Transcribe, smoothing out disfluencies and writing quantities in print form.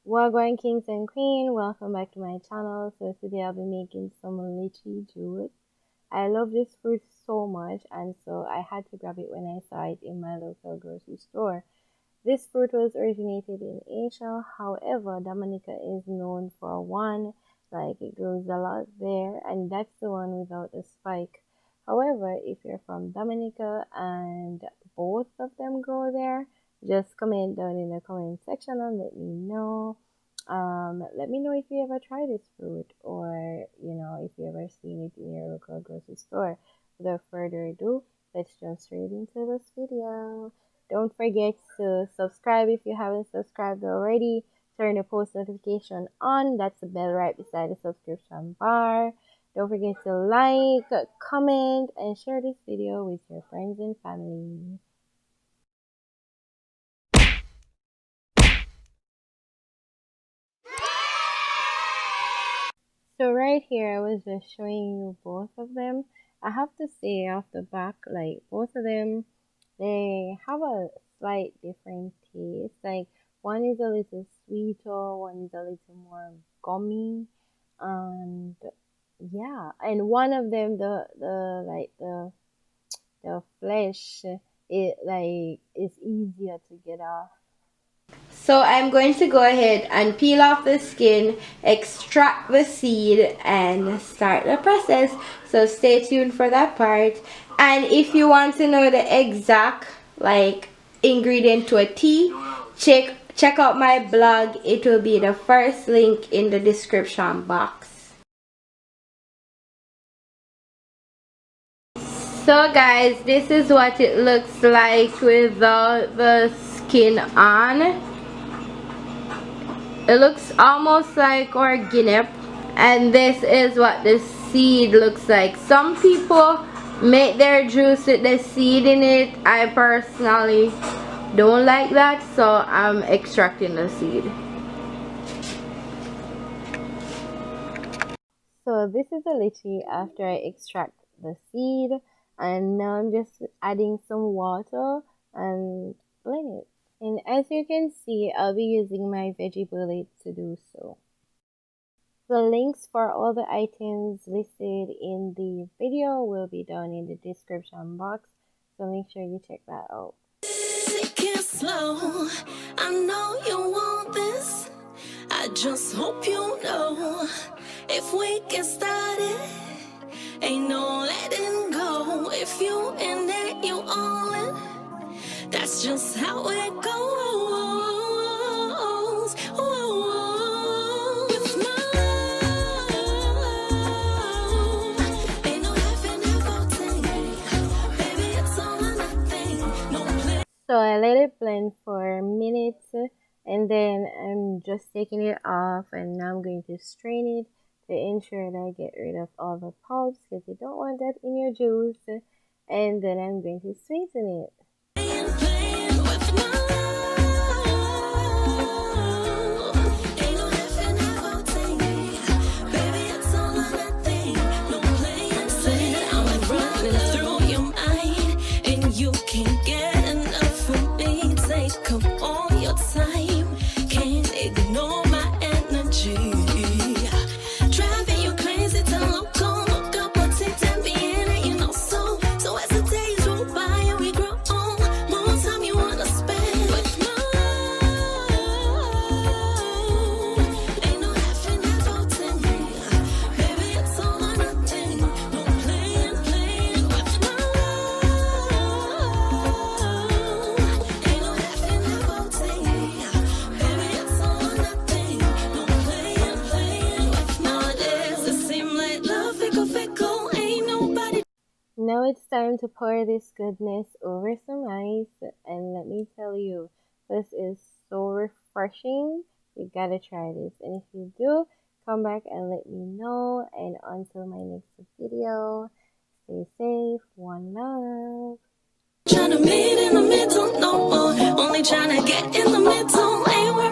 Wagwan kings and queen, welcome back to my channel. So today I'll be making some lychee juice. I love this fruit so much, and so I had to grab it when I saw it in my local grocery store. This fruit was originated in Asia, however Dominica is known for one, like it grows a lot there, and that's the one without the spike. However, if you're from Dominica and both of them grow there, just comment down in the comment section and let me know. Let me know if you ever tried this fruit, or if you ever seen it in your local grocery store. Without further ado, let's jump straight into this video. Don't forget to subscribe if you haven't subscribed already. Turn the post notification on. That's the bell right beside the subscription bar. Don't forget to like, comment, and share this video with your friends and family. So right here, I was just showing you both of them. I have to say off the back, like both of them, they have a slight different taste. Like one is a little sweeter, one is a little more gummy, and yeah, and one of them, the flesh, it like is easier to get off. So I'm going to go ahead and peel off the skin, extract the seed, and start the process. So stay tuned for that part. And if you want to know the exact ingredient to a tea, check out my blog. It will be the first link in the description box. So guys, this is what it looks like without the skin on. It looks almost like our guinep, and this is what the seed looks like. Some people make their juice with the seed in it. I personally don't like that, so I'm extracting the seed. So this is the lychee after I extract the seed, and now I'm just adding some water and blend it. And as you can see, I'll be using my veggie bullet to do so. The links for all the items listed in the video will be down in the description box, so make sure you check that out. Take it slow, I know you want this. I just hope you know, if we get started, ain't no letting go. If you in it, you all in. That's just how it goes. With my love, ain't no laughing about it. Baby, it's all or nothing. No play. So I let it blend for a minute, and then I'm just taking it off, and now I'm going to strain it to ensure that I get rid of all the pulps, because you don't want that in your juice. And then I'm going to sweeten it. Now it's time to pour this goodness over some ice, and let me tell you, this is so refreshing. You gotta try this, and if you do, come back and let me know. And until my next video, stay safe, one love. Trying to meet in the middle, no more. Only trying to get in the middle, ain't where